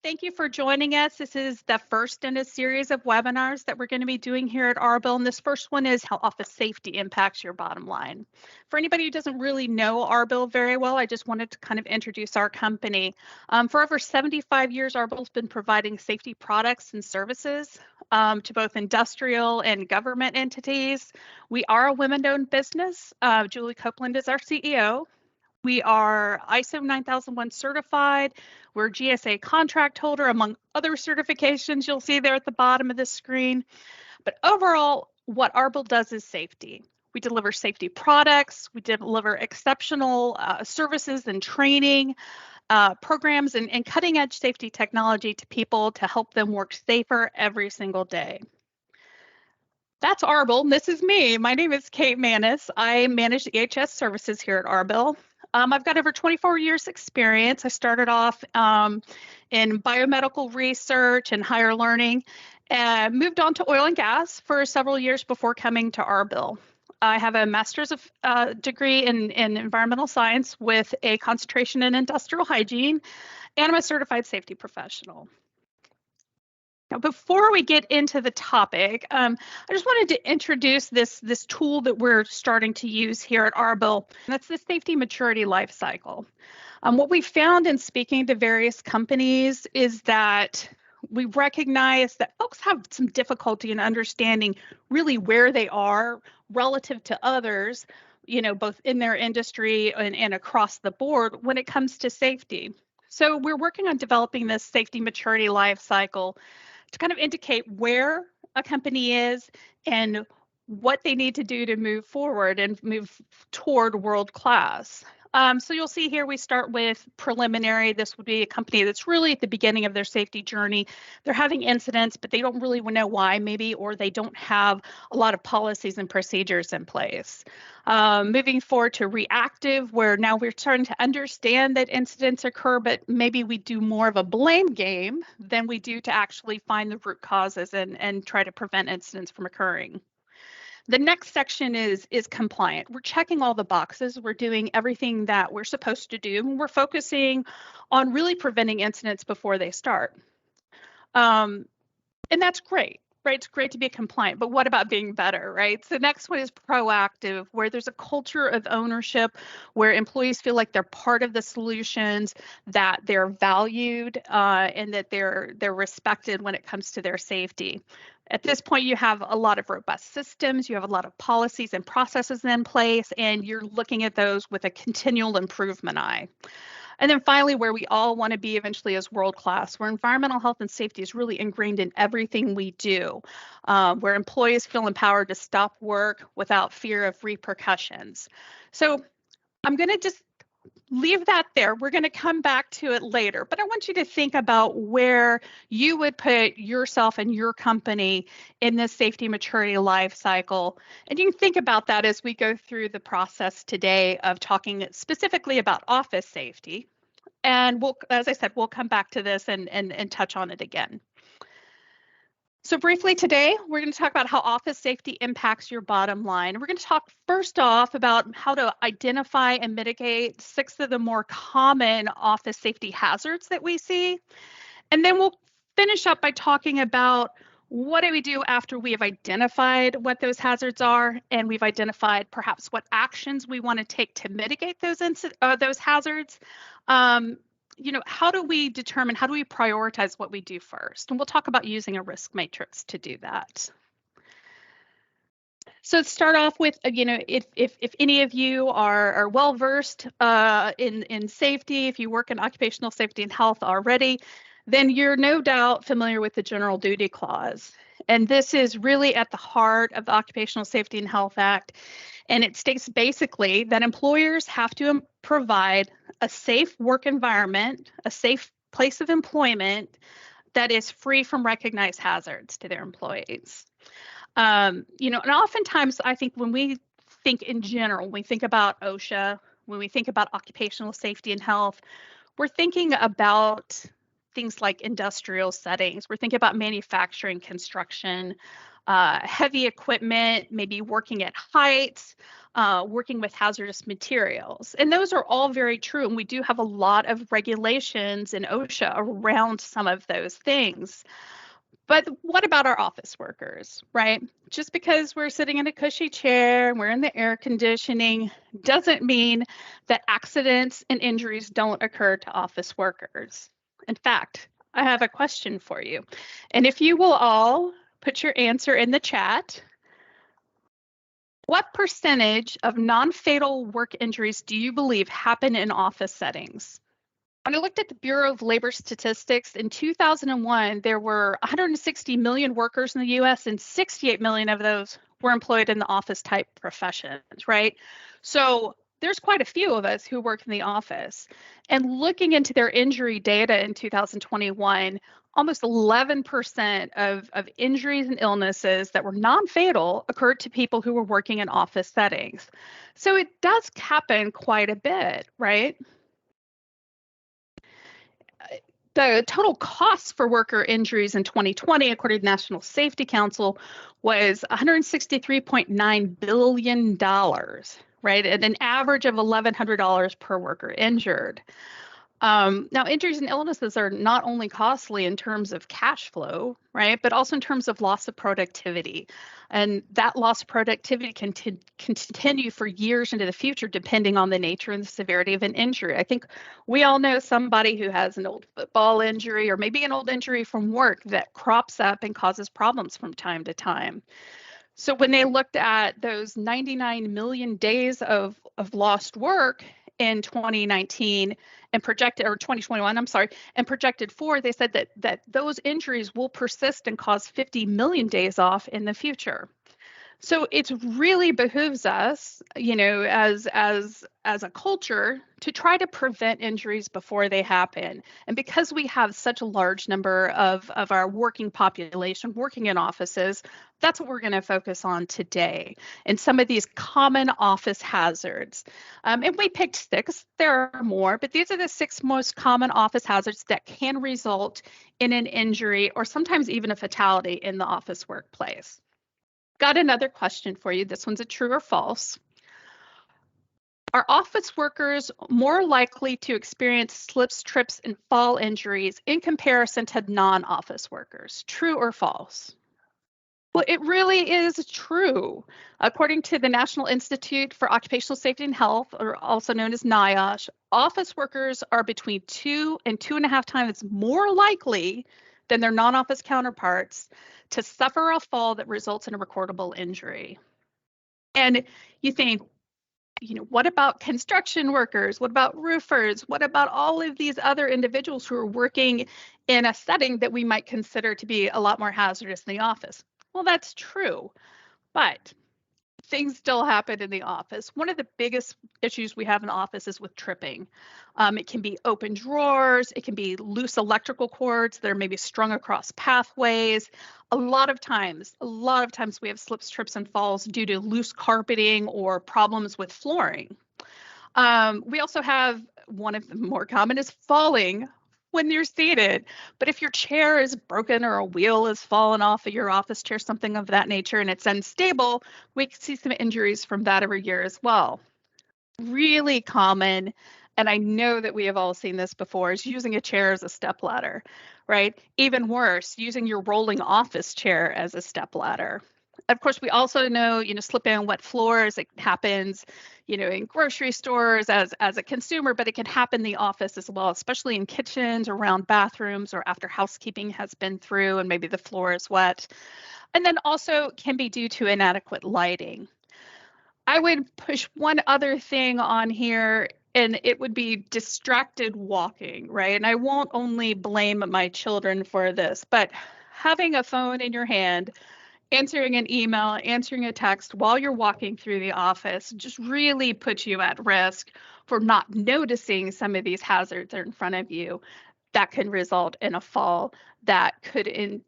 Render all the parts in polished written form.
Thank you for joining us. This is the first in a series of webinars that we're going to be doing here at Arbill. And this first one is how office safety impacts your bottom line. For anybody who doesn't really know Arbill very well, I just wanted to kind of introduce our company. For over 75 years, Arbill's been providing safety products and services to both industrial and government entities. We are a women-owned business. Julie Copeland is our CEO. We are ISO 9001 certified. We're GSA contract holder, among other certifications you'll see there at the bottom of the screen. But overall, what Arbill does is safety. We deliver safety products. We deliver exceptional services and training programs and cutting edge safety technology to people to help them work safer every single day. That's Arbill, and this is me. My name is Kate Manis. I manage the EHS services here at Arbill. I've got over 24 years experience. I started off in biomedical research and higher learning and moved on to oil and gas for several years before coming to Arbill. I have a master's degree in environmental science with a concentration in industrial hygiene, and I'm a certified safety professional. Now, before we get into the topic, I just wanted to introduce this tool that we're starting to use here at Arbill. That's the safety maturity life cycle. What we found in speaking to various companies is that we recognize that folks have some difficulty in understanding really where they are relative to others, both in their industry and across the board when it comes to safety. So we're working on developing this safety maturity life cycle to kind of indicate where a company is and what they need to do to move forward and move toward world class. So you'll see here we start with preliminary. This would be a company that's really at the beginning of their safety journey. They're having incidents, but they don't really know why maybe, or they don't have a lot of policies and procedures in place. Moving forward to reactive, where now we're starting to understand that incidents occur, but maybe we do more of a blame game than we do to actually find the root causes and try to prevent incidents from occurring. The next section is compliant. We're checking all the boxes. We're doing everything that we're supposed to do. And we're focusing on really preventing incidents before they start. And that's great, right? It's great to be compliant, but what about being better, right? So the next one is proactive, where there's a culture of ownership, where employees feel like they're part of the solutions, that they're valued, and that they're respected when it comes to their safety. At this point, you have a lot of robust systems, you have a lot of policies and processes in place, and you're looking at those with a continual improvement eye. And then finally, where we all want to be eventually is world class, where environmental health and safety is really ingrained in everything we do, where employees feel empowered to stop work without fear of repercussions. So I'm going to just leave that there. We're going to come back to it later, but I want you to think about where you would put yourself and your company in this safety maturity life cycle. And you can think about that as we go through the process today of talking specifically about office safety. And we'll, as I said, we'll come back to this and touch on it again. So briefly today, we're going to talk about how office safety impacts your bottom line. We're going to talk first off about how to identify and mitigate 6 of the more common office safety hazards that we see. And then we'll finish up by talking about what do we do after we have identified what those hazards are, and we've identified perhaps what actions we want to take to mitigate those hazards. How do we determine, how do we prioritize what we do first? And we'll talk about using a risk matrix to do that. So let's start off with, if any of you are well versed in safety, if you work in occupational safety and health already, then you're no doubt familiar with the General Duty Clause. And this is really at the heart of the Occupational Safety and Health Act. And it states basically that employers have to provide a safe work environment, a safe place of employment that is free from recognized hazards to their employees. And oftentimes I think when we think in general, when we think about OSHA, when we think about occupational safety and health, we're thinking about things like industrial settings. We're thinking about manufacturing, construction, heavy equipment, maybe working at heights, working with hazardous materials. And those are all very true. And we do have a lot of regulations in OSHA around some of those things. But what about our office workers, right? Just because we're sitting in a cushy chair, we're in the air conditioning, doesn't mean that accidents and injuries don't occur to office workers. In fact, I have a question for you. And if you will all put your answer in the chat, what percentage of non-fatal work injuries do you believe happen in office settings? When I looked at the Bureau of Labor Statistics in 2001, there were 160 million workers in the US, and 68 million of those were employed in the office type professions, right? So there's quite a few of us who work in the office. And looking into their injury data in 2021, almost 11% of injuries and illnesses that were non-fatal occurred to people who were working in office settings. So it does happen quite a bit, right? The total cost for worker injuries in 2020, according to the National Safety Council, was $163.9 billion, right? At an average of $1,100 per worker injured. Now, injuries and illnesses are not only costly in terms of cash flow, right, but also in terms of loss of productivity. And that loss of productivity can continue for years into the future, depending on the nature and the severity of an injury. I think we all know somebody who has an old football injury or maybe an old injury from work that crops up and causes problems from time to time. So when they looked at those 99 million days of lost work in 2019 and projected, or 2021, I'm sorry, and projected forward, they said that those injuries will persist and cause 50 million days off in the future. So it really behooves us, as a culture, to try to prevent injuries before they happen. And because we have such a large number of our working population working in offices, that's what we're going to focus on today. And some of these common office hazards. And we picked 6. There are more, but these are the 6 most common office hazards that can result in an injury or sometimes even a fatality in the office workplace. Got another question for you. This one's a true or false. Are office workers more likely to experience slips, trips, and fall injuries in comparison to non-office workers? True or false? Well, it really is true. According to the National Institute for Occupational Safety and Health, or also known as NIOSH, office workers are between 2 and 2.5 times more likely than their non-office counterparts to suffer a fall that results in a recordable injury. And you think, what about construction workers? What about roofers? What about all of these other individuals who are working in a setting that we might consider to be a lot more hazardous in the office? Well, that's true, but things still happen in the office. One of the biggest issues we have in the office is with tripping. It can be open drawers, it can be loose electrical cords that are maybe strung across pathways. A lot of times we have slips, trips, and falls due to loose carpeting or problems with flooring. We also have one of the more common is falling when you're seated. But if your chair is broken or a wheel is fallen off of your office chair, something of that nature, and it's unstable, we can see some injuries from that every year as well. Really common, and I know that we have all seen this before, is using a chair as a stepladder, right? Even worse, using your rolling office chair as a stepladder. Of course, we also know, slipping on wet floors, it happens, in grocery stores as a consumer, but it can happen in the office as well, especially in kitchens, around bathrooms, or after housekeeping has been through and maybe the floor is wet. And then also can be due to inadequate lighting. I would push one other thing on here, and it would be distracted walking, right? And I won't only blame my children for this, but having a phone in your hand, answering an email, answering a text while you're walking through the office just really puts you at risk for not noticing some of these hazards that are in front of you that can result in a fall that could injure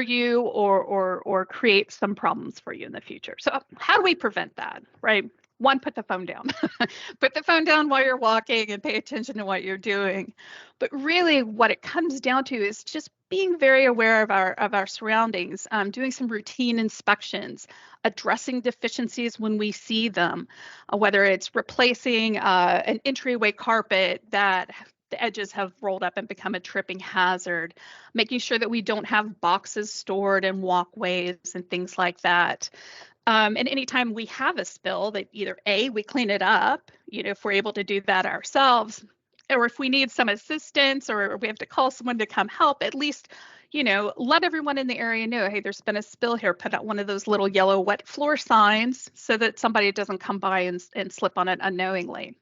you or create some problems for you in the future. So how do we prevent that, right? One, put the phone down. Put the phone down while you're walking and pay attention to what you're doing. But really what it comes down to is just being very aware of our surroundings, doing some routine inspections, addressing deficiencies when we see them, whether it's replacing an entryway carpet that the edges have rolled up and become a tripping hazard, making sure that we don't have boxes stored in walkways and things like that. And anytime we have a spill, that either A, we clean it up, if we're able to do that ourselves, or if we need some assistance or we have to call someone to come help, at least, let everyone in the area know, hey, there's been a spill here. Put out one of those little yellow wet floor signs so that somebody doesn't come by and slip on it unknowingly. And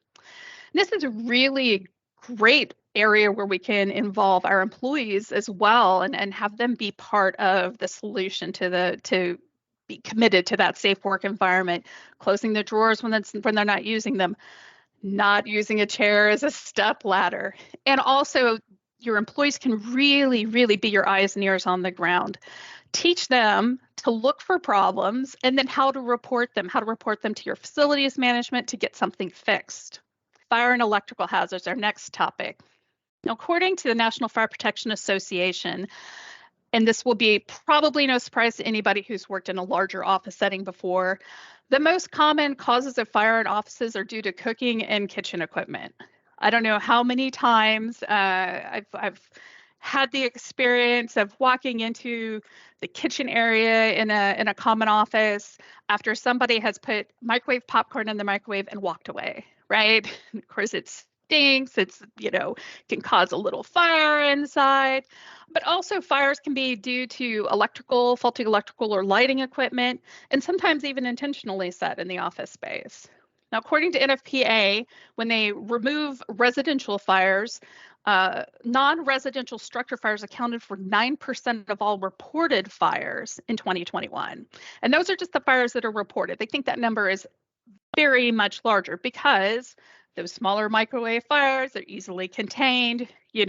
this is a really great area where we can involve our employees as well and have them be part of the solution to be committed to that safe work environment, closing the drawers when they're not using them, not using a chair as a step ladder. And also, your employees can really, really be your eyes and ears on the ground. Teach them to look for problems and then how to report them to your facilities management to get something fixed. Fire and electrical hazards, our next topic. Now, according to the National Fire Protection Association, and this will be probably no surprise to anybody who's worked in a larger office setting before, the most common causes of fire in offices are due to cooking and kitchen equipment. I don't know how many times I've had the experience of walking into the kitchen area in a common office after somebody has put microwave popcorn in the microwave and walked away, right? And of course, it stinks. It's, can cause a little fire inside. But also fires can be due to faulty electrical or lighting equipment, and sometimes even intentionally set in the office space. Now, according to NFPA, when they remove residential fires, non-residential structure fires accounted for 9% of all reported fires in 2021. And those are just the fires that are reported. They think that number is very much larger because those smaller microwave fires are easily contained. You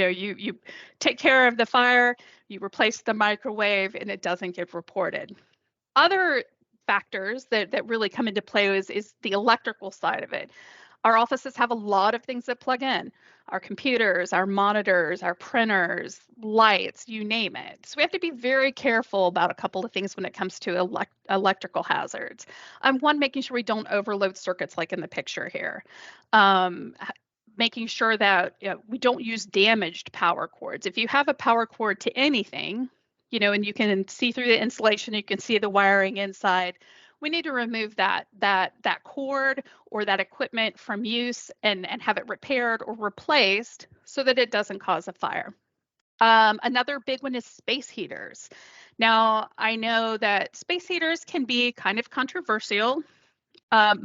take care of the fire, you replace the microwave, and it doesn't get reported. Other factors that really come into play is the electrical side of it. Our offices have a lot of things that plug in. Our computers, our monitors, our printers, lights, you name it. So we have to be very careful about a couple of things when it comes to electrical hazards. One, making sure we don't overload circuits like in the picture here. Making sure that we don't use damaged power cords. If you have a power cord to anything, and you can see through the insulation, you can see the wiring inside, we need to remove that cord or that equipment from use and have it repaired or replaced so that it doesn't cause a fire. Another big one is space heaters. Now, I know that space heaters can be kind of controversial. I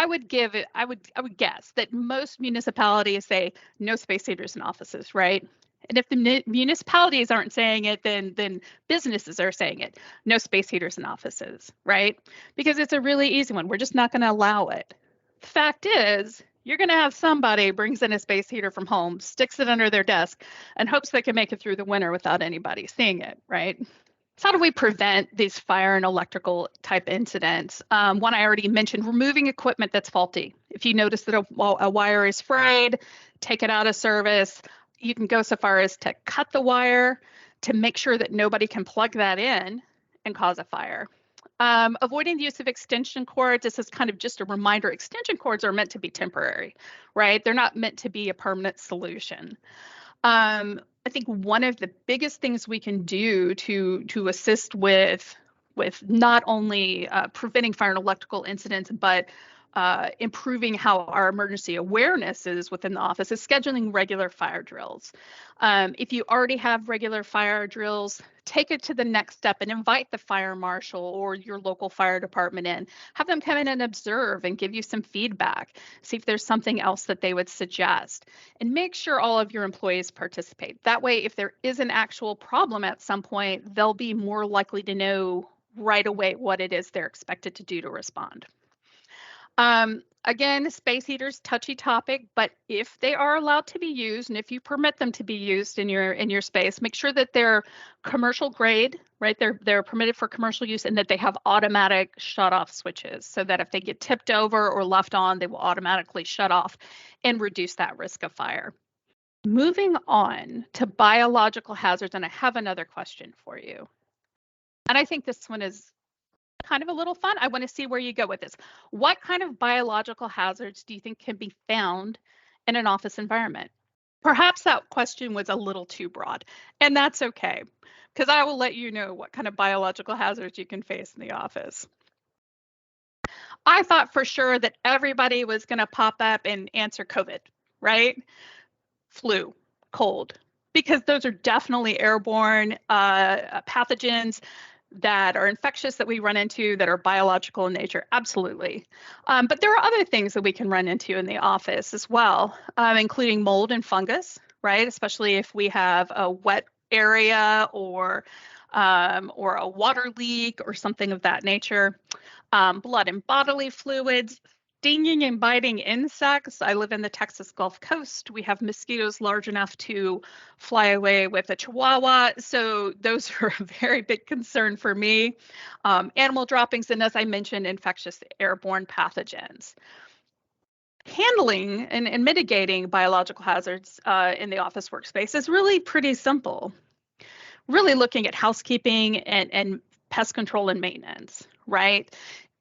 would guess that most municipalities say no space heaters in offices, right? And if the municipalities aren't saying it, then businesses are saying it. No space heaters in offices, right? Because it's a really easy one. We're just not going to allow it. The fact is, you're going to have somebody brings in a space heater from home, sticks it under their desk, and hopes they can make it through the winter without anybody seeing it, right? So how do we prevent these fire and electrical type incidents? One I already mentioned, removing equipment that's faulty. If you notice that a wire is frayed, take it out of service. You can go so far as to cut the wire to make sure that nobody can plug that in and cause a fire. Avoiding the use of extension cords. This is kind of just a reminder. Extension cords are meant to be temporary, right? They're not meant to be a permanent solution. I think one of the biggest things we can do to assist with not only preventing fire and electrical incidents, but improving how our emergency awareness is within the office is scheduling regular fire drills. If you already have regular fire drills, take it to the next step and invite the fire marshal or your local fire department in. Have them come in and observe and give you some feedback. See if there's something else that they would suggest. And make sure all of your employees participate. That way, if there is an actual problem at some point, they'll be more likely to know right away what it is they're expected to do to respond. Again, space heaters, touchy topic, but if they are allowed to be used and if you permit them to be used in your space, make sure that they're commercial grade, right? They're permitted for commercial use and that they have automatic shut off switches so that if they get tipped over or left on, they will automatically shut off and reduce that risk of fire. Moving on to biological hazards, and I have another question for you. And I think this one is kind of a little fun. I want to see where you go with this. What kind of biological hazards do you think can be found in an office environment? Perhaps that question was a little too broad, and that's okay, because I will let you know what kind of biological hazards you can face in the office. I thought for sure that everybody was going to pop up and answer COVID, right? Flu, cold, because those are definitely airborne pathogens that are infectious that we run into that are biological in nature. Absolutely. But there are other things that we can run into in the office as well, including mold and fungus, right? Especially if we have a wet area or a water leak or something of that nature. Blood and bodily fluids, stinging and biting insects. I live in the Texas Gulf Coast. We have mosquitoes large enough to fly away with a chihuahua. So those are a very big concern for me. Animal droppings, and as I mentioned, infectious airborne pathogens. Handling and mitigating biological hazards in the office workspace is really pretty simple. Really looking at housekeeping and pest control and maintenance, right?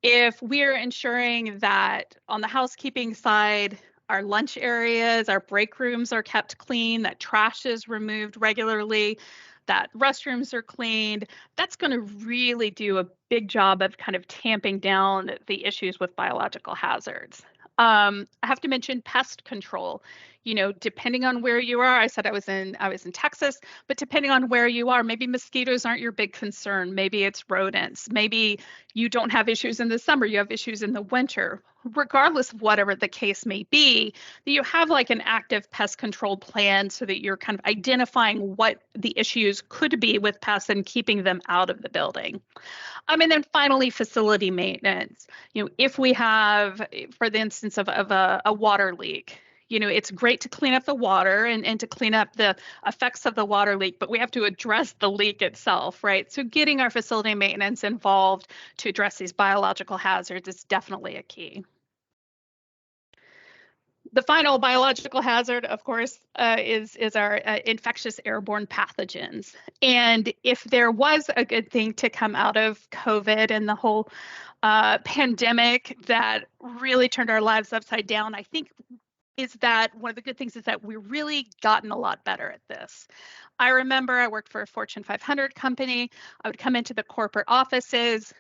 If we're ensuring that on the housekeeping side, our lunch areas, our break rooms are kept clean, that trash is removed regularly, that restrooms are cleaned, that's going to really do a big job of kind of tamping down the issues with biological hazards. I have to mention pest control. You know, depending on where you are, I said I was in Texas, but depending on where you are, maybe mosquitoes aren't your big concern. Maybe it's rodents. Maybe you don't have issues in the summer, you have issues in the winter. Regardless of whatever the case may be, that you have like an active pest control plan so that you're kind of identifying what the issues could be with pests and keeping them out of the building. And then finally, facility maintenance. You know, if we have, for the instance of a water leak, you know, it's great to clean up the water and to clean up the effects of the water leak, but we have to address the leak itself, right? So getting our facility maintenance involved to address these biological hazards is definitely a key. The final biological hazard, of course, is our infectious airborne pathogens. And if there was a good thing to come out of COVID and the whole pandemic that really turned our lives upside down, I think is that one of the good things is that we've really gotten a lot better at this. I remember I worked for a Fortune 500 company. I would come into the corporate offices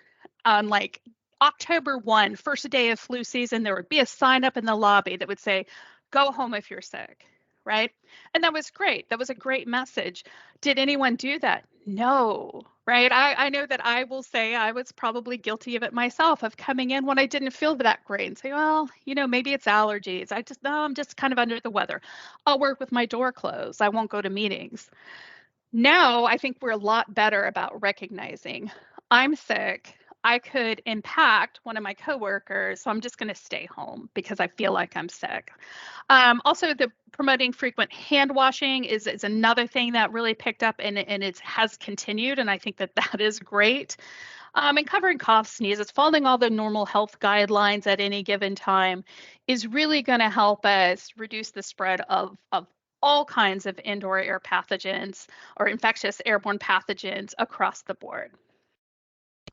on like October 1, first day of flu season, there would be a sign up in the lobby that would say, go home if you're sick, right? And that was great. That was a great message. Did anyone do that? No, right? I know that I will say I was probably guilty of it myself, of coming in when I didn't feel that great and say, well, you know, maybe it's allergies. I'm just kind of under the weather. I'll work with my door closed. I won't go to meetings. Now I think we're a lot better about recognizing I'm sick. I could impact one of my coworkers, so I'm just going to stay home because I feel like I'm sick. Also, the promoting frequent hand washing is another thing that really picked up and it has continued, and I think that that is great. And covering coughs, sneezes, following all the normal health guidelines at any given time is really going to help us reduce the spread of all kinds of indoor air pathogens or infectious airborne pathogens across the board.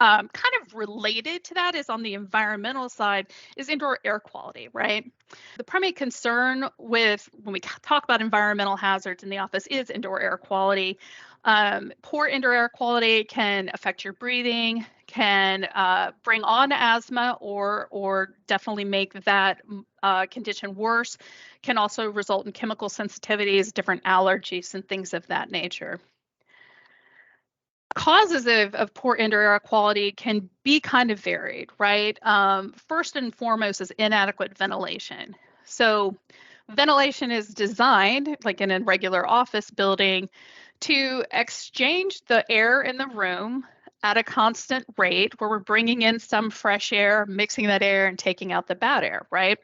Kind of related to that is on the environmental side is indoor air quality, right? The primary concern with when we talk about environmental hazards in the office is indoor air quality. Poor indoor air quality can affect your breathing, can bring on asthma or definitely make that condition worse, can also result in chemical sensitivities, different allergies, and things of that nature. Causes of poor indoor air quality can be kind of varied, right? First and foremost is inadequate ventilation. So ventilation is designed, like in a regular office building, to exchange the air in the room at a constant rate where we're bringing in some fresh air, mixing that air and taking out the bad air, right?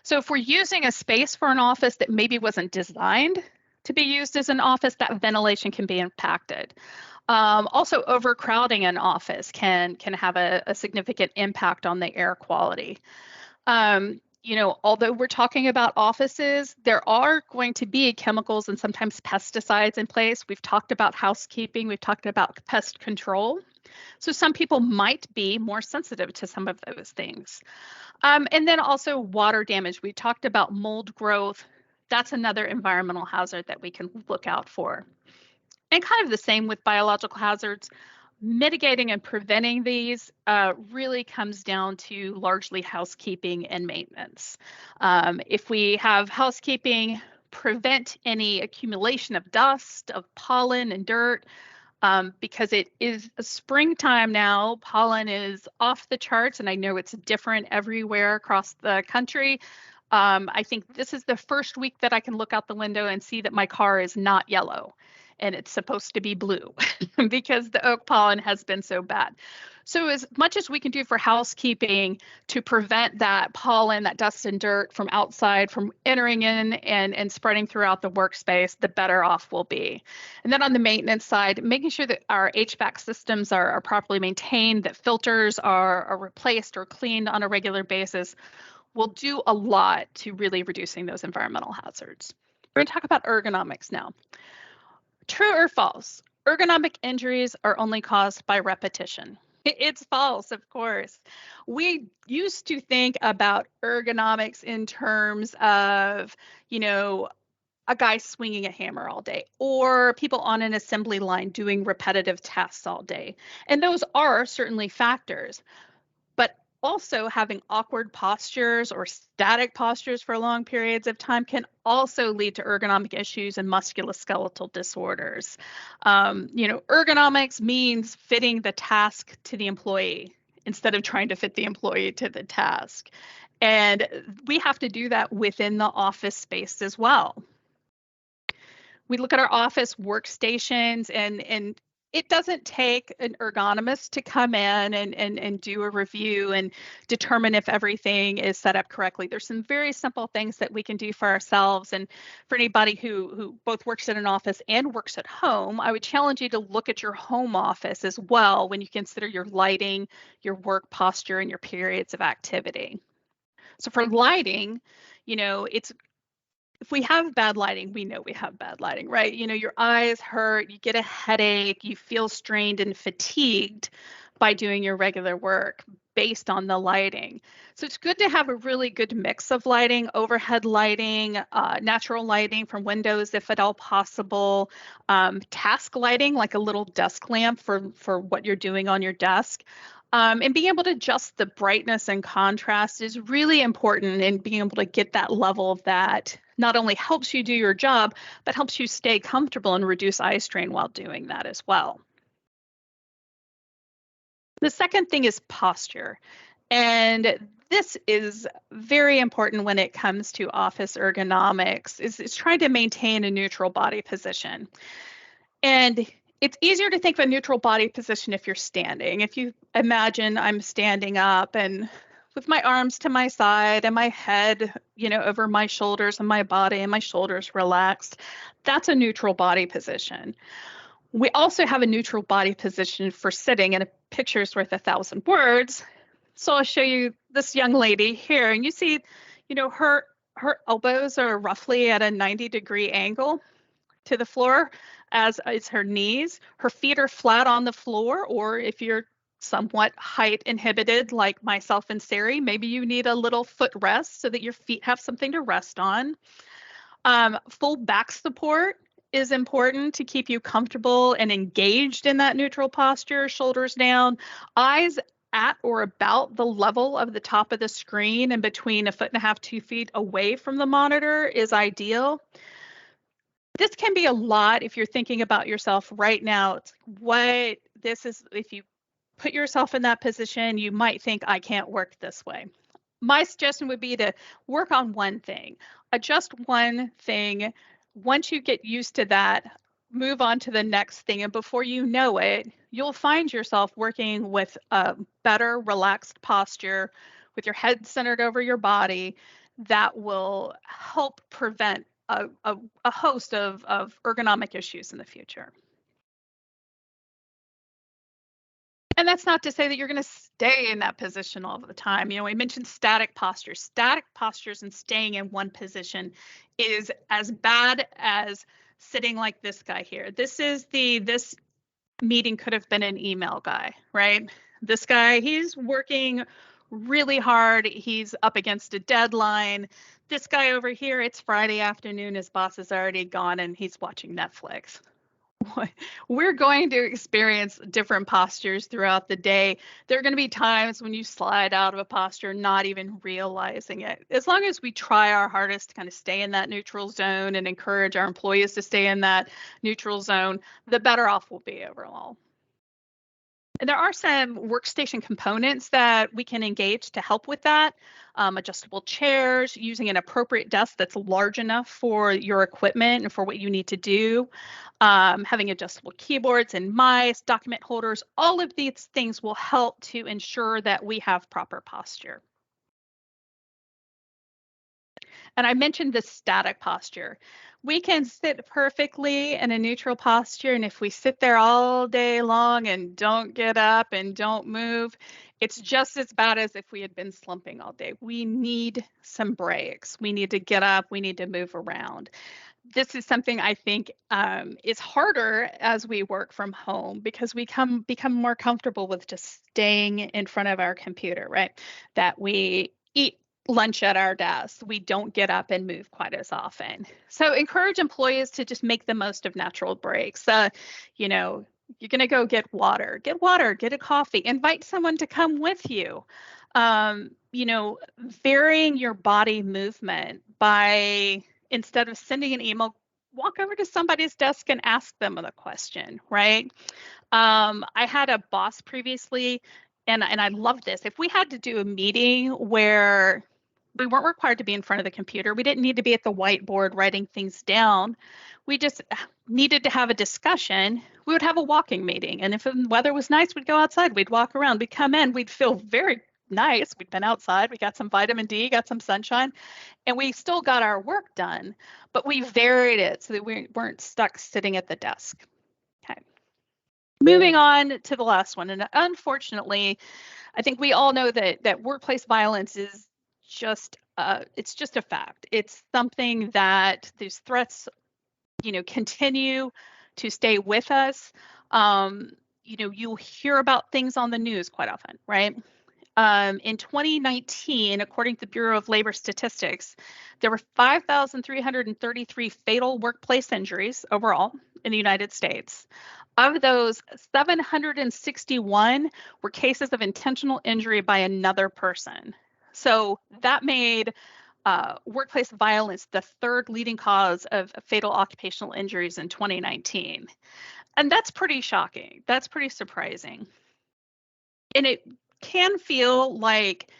So if we're using a space for an office that maybe wasn't designed to be used as an office, that ventilation can be impacted. Also, overcrowding an office can have a significant impact on the air quality. Although we're talking about offices, there are going to be chemicals and sometimes pesticides in place. We've talked about housekeeping, we've talked about pest control. So some people might be more sensitive to some of those things. And then also water damage. We talked about mold growth. That's another environmental hazard that we can look out for. And kind of the same with biological hazards. Mitigating and preventing these really comes down to largely housekeeping and maintenance. If we have housekeeping, prevent any accumulation of dust, of pollen and dirt, because it is springtime now. Pollen is off the charts, and I know it's different everywhere across the country. I think this is the first week that I can look out the window and see that my car is not yellow and it's supposed to be blue because the oak pollen has been so bad. So as much as we can do for housekeeping to prevent that pollen, that dust and dirt from outside, from entering in and spreading throughout the workspace, the better off we'll be. And then on the maintenance side, making sure that our HVAC systems are properly maintained, that filters are replaced or cleaned on a regular basis will do a lot to really reducing those environmental hazards. We're going to talk about ergonomics now. True or false? Ergonomic injuries are only caused by repetition. It's false, of course. We used to think about ergonomics in terms of, a guy swinging a hammer all day, or people on an assembly line doing repetitive tasks all day. And those are certainly factors. But also having awkward postures or static postures for long periods of time can also lead to ergonomic issues and musculoskeletal disorders. Ergonomics means fitting the task to the employee instead of trying to fit the employee to the task. And we have to do that within the office space as well. We look at our office workstations and it doesn't take an ergonomist to come in and do a review and determine if everything is set up correctly. There's some very simple things that we can do for ourselves. And for anybody who both works in an office and works at home, I would challenge you to look at your home office as well when you consider your lighting, your work posture, and your periods of activity. So for lighting, it's if we have bad lighting, we know we have bad lighting, right? Your eyes hurt, you get a headache, you feel strained and fatigued by doing your regular work based on the lighting. So it's good to have a really good mix of lighting, overhead lighting, natural lighting from windows if at all possible, task lighting like a little desk lamp for what you're doing on your desk. And being able to adjust the brightness and contrast is really important, and being able to get that level that not only helps you do your job, but helps you stay comfortable and reduce eye strain while doing that as well. The second thing is posture. And this is very important when it comes to office ergonomics, is trying to maintain a neutral body position. And it's easier to think of a neutral body position if you're standing. If you imagine I'm standing up and with my arms to my side and my head, over my shoulders and my body and my shoulders relaxed, that's a neutral body position. We also have a neutral body position for sitting, and a picture is worth 1,000 words. So I'll show you this young lady here, and you see, her elbows are roughly at a 90-degree angle to the floor, as is her knees. Her feet are flat on the floor, or if you're somewhat height inhibited like myself and Sari, maybe you need a little foot rest so that your feet have something to rest on. Full back support is important to keep you comfortable and engaged in that neutral posture, shoulders down, eyes at or about the level of the top of the screen and between 1.5 feet, 2 feet away from the monitor is ideal. This can be a lot if you're thinking about yourself right now. If you put yourself in that position, you might think, I can't work this way. My suggestion would be to work on one thing, adjust one thing. Once you get used to that, move on to the next thing. And before you know it, you'll find yourself working with a better relaxed posture with your head centered over your body that will help prevent a host of ergonomic issues in the future. And that's not to say that you're going to stay in that position all the time. We mentioned static postures. Static postures and staying in one position is as bad as sitting like this guy here. This meeting could have been an email guy, right? This guy, he's working really hard. He's up against a deadline. This guy over here, it's Friday afternoon. His boss is already gone and he's watching Netflix. We're going to experience different postures throughout the day. There are going to be times when you slide out of a posture, not even realizing it. As long as we try our hardest to kind of stay in that neutral zone and encourage our employees to stay in that neutral zone, the better off we'll be overall. And there are some workstation components that we can engage to help with that. Adjustable chairs, using an appropriate desk that's large enough for your equipment and for what you need to do. Having adjustable keyboards and mice, document holders, all of these things will help to ensure that we have proper posture. And I mentioned the static posture. We can sit perfectly in a neutral posture, and if we sit there all day long and don't get up and don't move, it's just as bad as if we had been slumping all day. We need some breaks. We need to get up. We need to move around. This is something I think is harder as we work from home because we become more comfortable with just staying in front of our computer, right? That we eat lunch at our desk. We don't get up and move quite as often. So encourage employees to just make the most of natural breaks. You know, you're going to go get water, get a coffee, invite someone to come with you. Varying your body movement by instead of sending an email, walk over to somebody's desk and ask them a question, right? I had a boss previously, and I love this. If we had to do a meeting where we weren't required to be in front of the computer, we didn't need to be at the whiteboard writing things down, we just needed to have a discussion, we would have a walking meeting. And if the weather was nice, we'd go outside, we'd walk around, we'd come in, we'd feel very nice. We'd been outside, we got some vitamin D, got some sunshine, and we still got our work done, but we varied it so that we weren't stuck sitting at the desk. Okay. Moving on to the last one, and unfortunately, I think we all know that workplace violence is just it's just a fact. It's something that these threats, continue to stay with us. You'll hear about things on the news quite often, right? In 2019, according to the Bureau of Labor Statistics, there were 5,333 fatal workplace injuries overall in the United States. Of those, 761 were cases of intentional injury by another person. So that made workplace violence the third leading cause of fatal occupational injuries in 2019. And that's pretty shocking. That's pretty surprising. And it can feel like,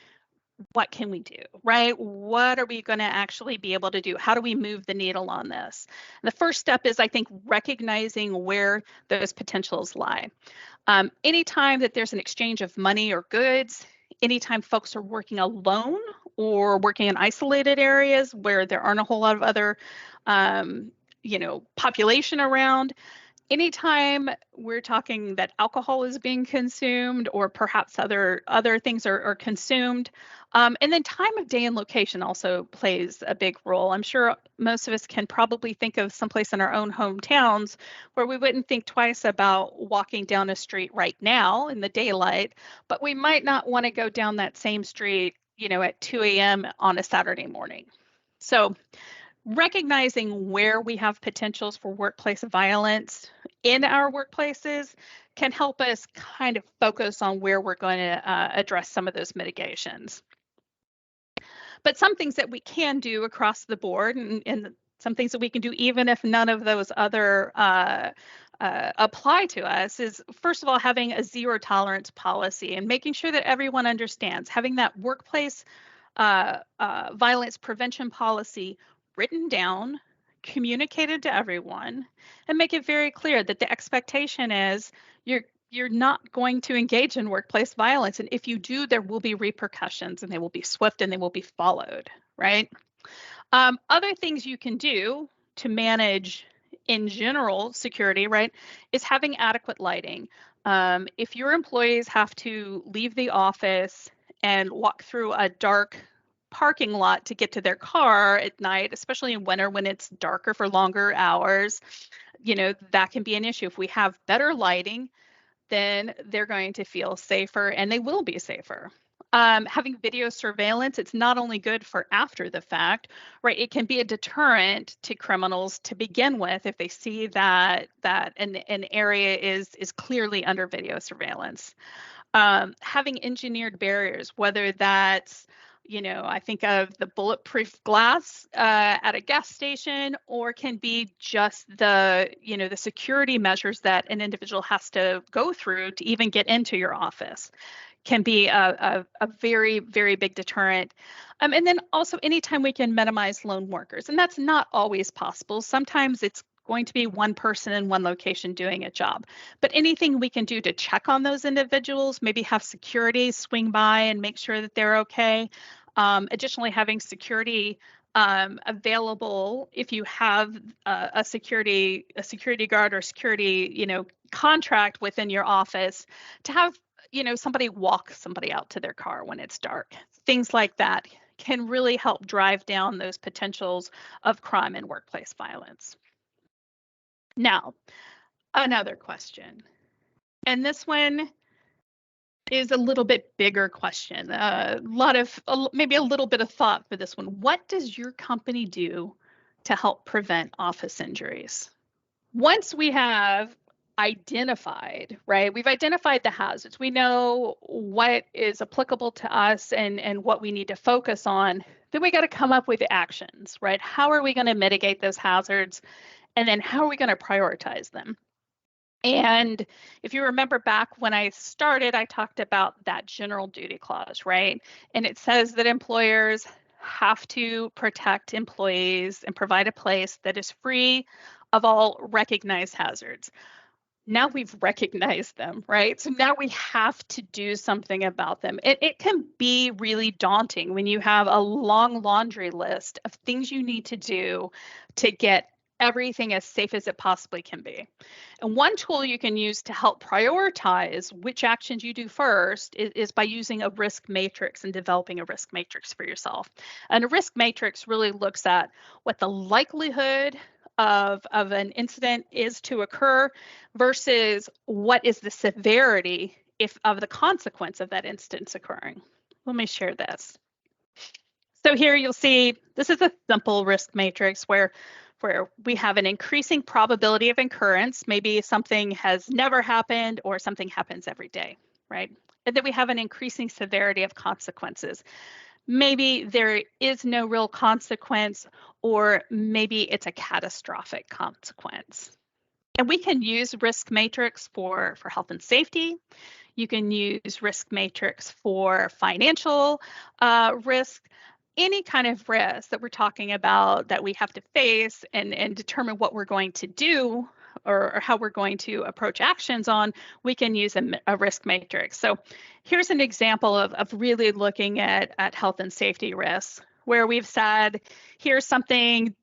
what can we do, right? What are we going to actually be able to do? How do we move the needle on this? And the first step is, I think, recognizing where those potentials lie. Anytime that there's an exchange of money or goods, anytime folks are working alone or working in isolated areas where there aren't a whole lot of other, population around, anytime we're talking that alcohol is being consumed or perhaps other things are consumed, and then time of day and location also plays a big role. I'm sure most of us can probably think of someplace in our own hometowns where we wouldn't think twice about walking down a street right now in the daylight, but we might not want to go down that same street, at 2 a.m. on a Saturday morning. So recognizing where we have potentials for workplace violence in our workplaces can help us kind of focus on where we're going to address some of those mitigations. But some things that we can do across the board, and some things that we can do even if none of those other apply to us, is first of all having a zero tolerance policy and making sure that everyone understands, having that workplace violence prevention policy written down, communicated to everyone, and make it very clear that the expectation is you're not going to engage in workplace violence, and if you do, there will be repercussions, and they will be swift and they will be followed, right? Other things you can do to manage in general security, right, is having adequate lighting. If your employees have to leave the office and walk through a dark parking lot to get to their car at night, especially in winter when it's darker for longer hours, that can be an issue. If we have better lighting, then they're going to feel safer and they will be safer. Having video surveillance, it's not only good for after the fact, right? It can be a deterrent to criminals to begin with if they see that an area is clearly under video surveillance. Having engineered barriers, whether that's, I think of the bulletproof glass at a gas station, or can be just the security measures that an individual has to go through to even get into your office, can be a very, very big deterrent. And then also anytime we can minimize lone workers, and that's not always possible. Sometimes it's going to be one person in one location doing a job. But anything we can do to check on those individuals, maybe have security swing by and make sure that they're okay. Additionally, having security available if you have a security guard or security contract within your office to have somebody walk somebody out to their car when it's dark. Things like that can really help drive down those potentials of crime and workplace violence. Now, another question, and this one is a little bit bigger question. Maybe a little bit of thought for this one. What does your company do to help prevent office injuries? Once we have identified, right? We've identified the hazards. We know what is applicable to us and what we need to focus on. Then we got to come up with actions, right? How are we going to mitigate those hazards? And then how are we going to prioritize them? And if you remember back when I started, I talked about that general duty clause, right? And it says that employers have to protect employees and provide a place that is free of all recognized hazards. Now we've recognized them, right? So now we have to do something about them. It can be really daunting when you have a long laundry list of things you need to do to get everything as safe as it possibly can be. And one tool you can use to help prioritize which actions you do first is by using a risk matrix and developing a risk matrix for yourself. And a risk matrix really looks at what the likelihood of an incident is to occur versus what is the severity of the consequence of that instance occurring. Let me share this. So here you'll see this is a simple risk matrix where we have an increasing probability of occurrence. Maybe something has never happened or something happens every day, right? And then we have an increasing severity of consequences. Maybe there is no real consequence, or maybe it's a catastrophic consequence. And we can use risk matrix for health and safety. You can use risk matrix for financial risk. Any kind of risk that we're talking about that we have to face and determine what we're going to do or how we're going to approach actions on, we can use a risk matrix. So here's an example of really looking at health and safety risks, where we've said, here's something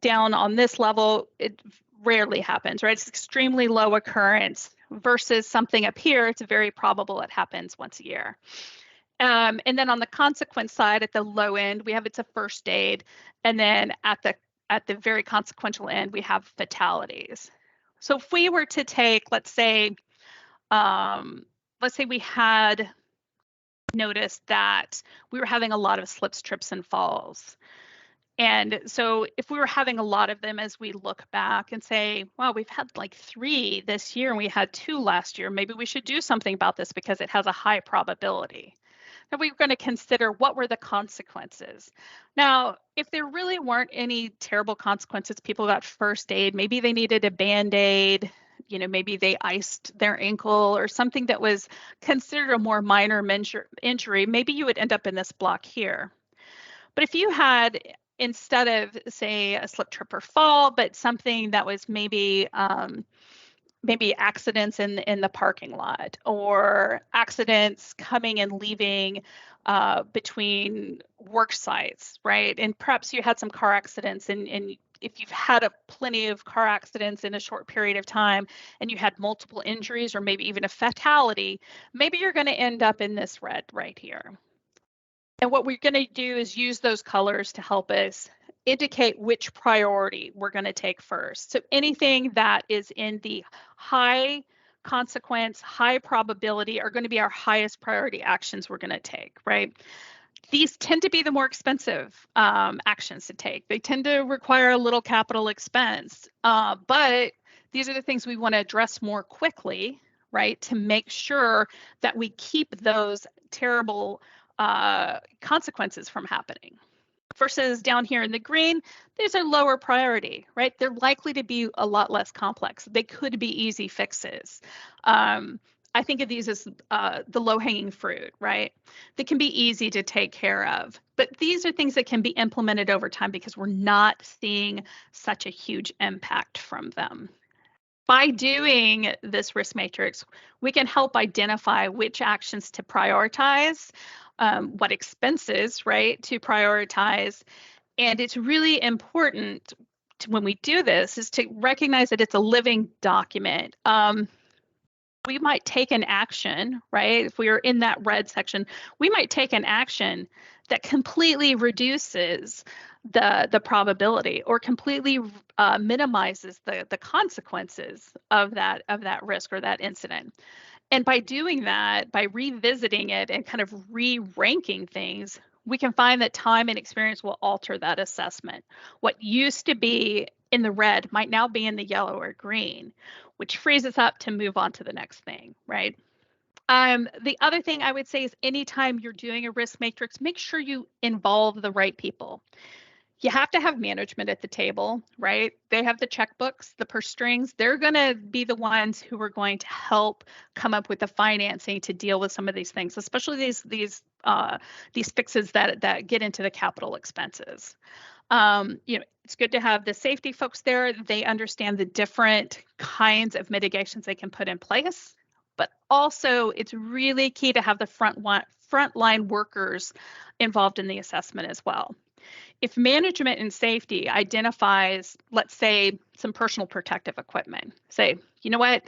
down on this level, it rarely happens, right? It's extremely low occurrence versus something up here, it's very probable it happens once a year. And then on the consequence side, at the low end, we have it's a first aid, and then at the very consequential end, we have fatalities. So if we were to take, let's say we had noticed that we were having a lot of slips, trips, and falls. And so if we were having a lot of them as we look back and say, wow, we've had like 3 this year and we had 2 last year, maybe we should do something about this because it has a high probability. And we're going to consider what were the consequences. Now, if there really weren't any terrible consequences, people got first aid, maybe they needed a Band-Aid, maybe they iced their ankle or something that was considered a more minor injury, maybe you would end up in this block here. But if you had, instead of say a slip, trip, or fall, but something that was maybe accidents in the parking lot or accidents coming and leaving between work sites, right? And perhaps you had some car accidents and if you've had plenty of car accidents in a short period of time and you had multiple injuries or maybe even a fatality, maybe you're going to end up in this red right here. And what we're going to do is use those colors to help us indicate which priority we're going to take first. So anything that is in the high consequence, high probability are going to be our highest priority actions we're going to take, right? These tend to be the more expensive actions to take. They tend to require a little capital expense, but these are the things we want to address more quickly, right, to make sure that we keep those terrible consequences from happening. Versus down here in the green, these are lower priority, right? They're likely to be a lot less complex. They could be easy fixes. I think of these as the low-hanging fruit, right? That can be easy to take care of. But these are things that can be implemented over time because we're not seeing such a huge impact from them. By doing this risk matrix, we can help identify which actions to prioritize, what expenses, right, to prioritize. And it's really important when we do this is to recognize that it's a living document. We might take an action, right? If we are in that red section, we might take an action that completely reduces the probability or completely minimizes the consequences of that risk or that incident. And by doing that, by revisiting it and kind of re-ranking things, we can find that time and experience will alter that assessment. What used to be in the red might now be in the yellow or green, which frees us up to move on to the next thing, right? The other thing I would say is anytime you're doing a risk matrix, make sure you involve the right people. You have to have management at the table, right? They have the checkbooks, the purse strings. They're going to be the ones who are going to help come up with the financing to deal with some of these things, especially these fixes that get into the capital expenses. It's good to have the safety folks there. They understand the different kinds of mitigations they can put in place, but also it's really key to have the frontline workers involved in the assessment as well. If management and safety identifies, let's say, some personal protective equipment, say, you know what,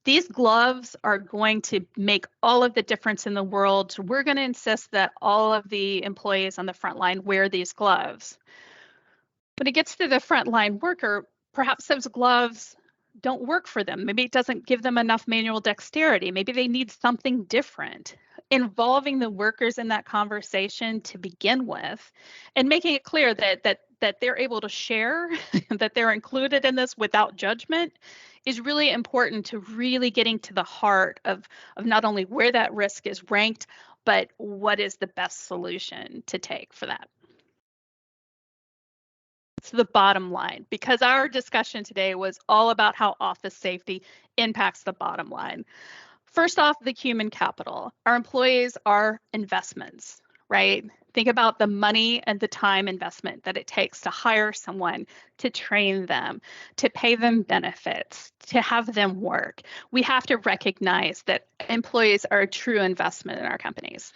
these gloves are going to make all of the difference in the world. So we're going to insist that all of the employees on the front line wear these gloves. When it gets to the frontline worker, perhaps those gloves don't work for them. Maybe it doesn't give them enough manual dexterity. Maybe they need something different. Involving the workers in that conversation to begin with and making it clear that they're able to share, that they're included in this without judgment is really important to really getting to the heart of not only where that risk is ranked, but what is the best solution to take for that. It's the bottom line, because our discussion today was all about how office safety impacts the bottom line. First off, the human capital. Our employees are investments, right? Think about the money and the time investment that it takes to hire someone, to train them, to pay them benefits, to have them work. We have to recognize that employees are a true investment in our companies.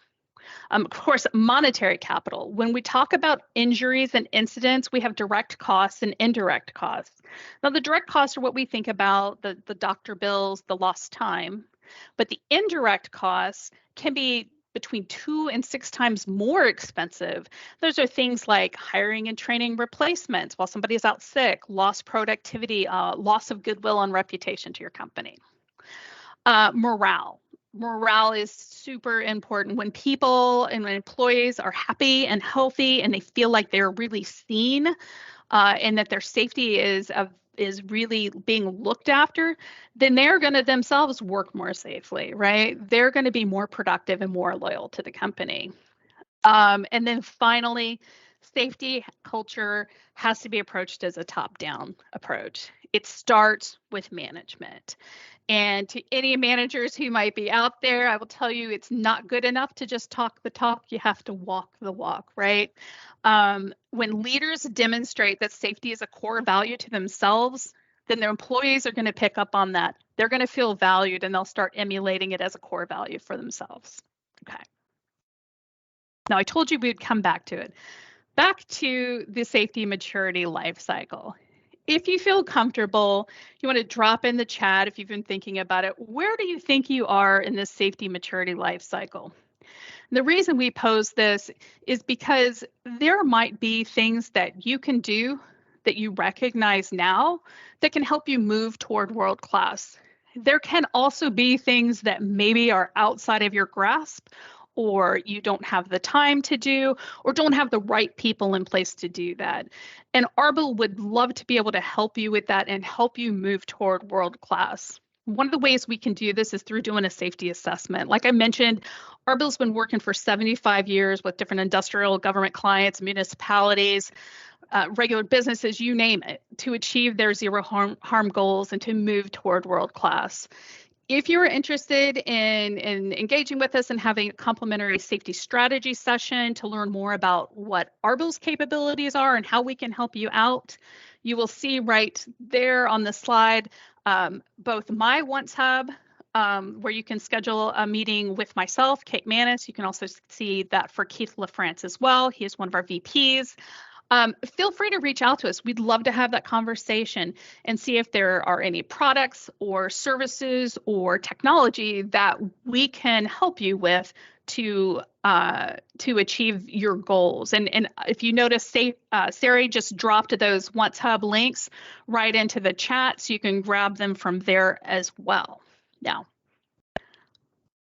Of course, monetary capital. When we talk about injuries and incidents, we have direct costs and indirect costs. Now, the direct costs are what we think about, the doctor bills, the lost time. But the indirect costs can be between 2 and 6 times more expensive. Those are things like hiring and training replacements while somebody is out sick, lost productivity, loss of goodwill and reputation to your company. Morale. Morale is super important. When people and when employees are happy and healthy and they feel like they're really seen and that their safety is really being looked after, then they're going to themselves work more safely, right? They're going to be more productive and more loyal to the company. And then finally, safety culture has to be approached as a top-down approach. It starts with management. And to any managers who might be out there, I will tell you it's not good enough to just talk the talk. You have to walk the walk, right? When leaders demonstrate that safety is a core value to themselves, then their employees are going to pick up on that. They're going to feel valued and they'll start emulating it as a core value for themselves. Okay. Now, I told you we'd come back to it, back to the safety maturity life cycle. If you feel comfortable, you want to drop in the chat if you've been thinking about it. Where do you think you are in this safety maturity life cycle? The reason we pose this is because there might be things that you can do that you recognize now that can help you move toward world class. There can also be things that maybe are outside of your grasp, or you don't have the time to do, or don't have the right people in place to do that. And ARBL would love to be able to help you with that and help you move toward world class. One of the ways we can do this is through doing a safety assessment. Like I mentioned, ARBL's been working for 75 years with different industrial government clients, municipalities, regular businesses, you name it, to achieve their zero harm goals and to move toward world class. If you're interested in engaging with us and having a complimentary safety strategy session to learn more about what ARBL's capabilities are and how we can help you out, you will see right there on the slide both my Once Hub, where you can schedule a meeting with myself, Kate Manis. You can also see that for Keith LaFrance as well. He is one of our VPs. Feel free to reach out to us. We'd love to have that conversation and see if there are any products or services or technology that we can help you with to achieve your goals. And if you notice, Sari just dropped those Once Hub links right into the chat, so you can grab them from there as well. Now,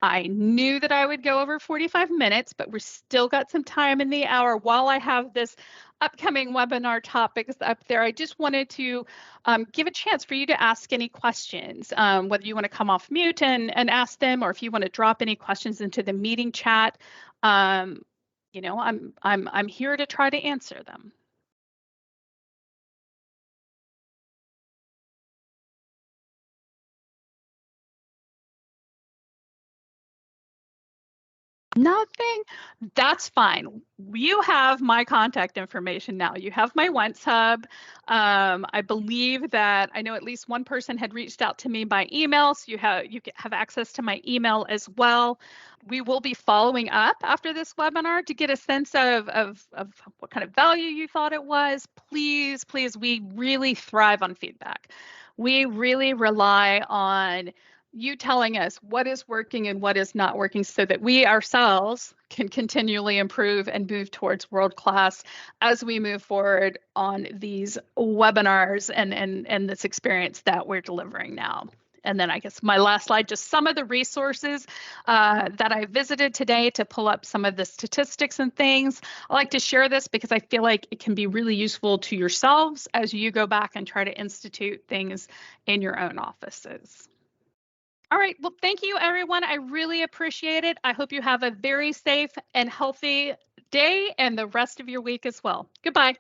I knew that I would go over 45 minutes, but we're still got some time in the hour while I have this upcoming webinar topics up there. I just wanted to give a chance for you to ask any questions, whether you want to come off mute and ask them, or if you want to drop any questions into the meeting chat. You know, I'm here to try to answer them. Nothing. That's fine. You have my contact information now. You have my Once Hub. I believe that I know at least one person had reached out to me by email, so you have access to my email as well. We will be following up after this webinar to get a sense of what kind of value you thought it was. Please, please, we really thrive on feedback. We really rely on you telling us what is working and what is not working so that we ourselves can continually improve and move towards world class as we move forward on these webinars and this experience that we're delivering now. And then I guess my last slide, just some of the resources that I visited today to pull up some of the statistics and things. I like to share this because I feel like it can be really useful to yourselves as you go back and try to institute things in your own offices. All right. Well, thank you, everyone. I really appreciate it. I hope you have a very safe and healthy day and the rest of your week as well. Goodbye.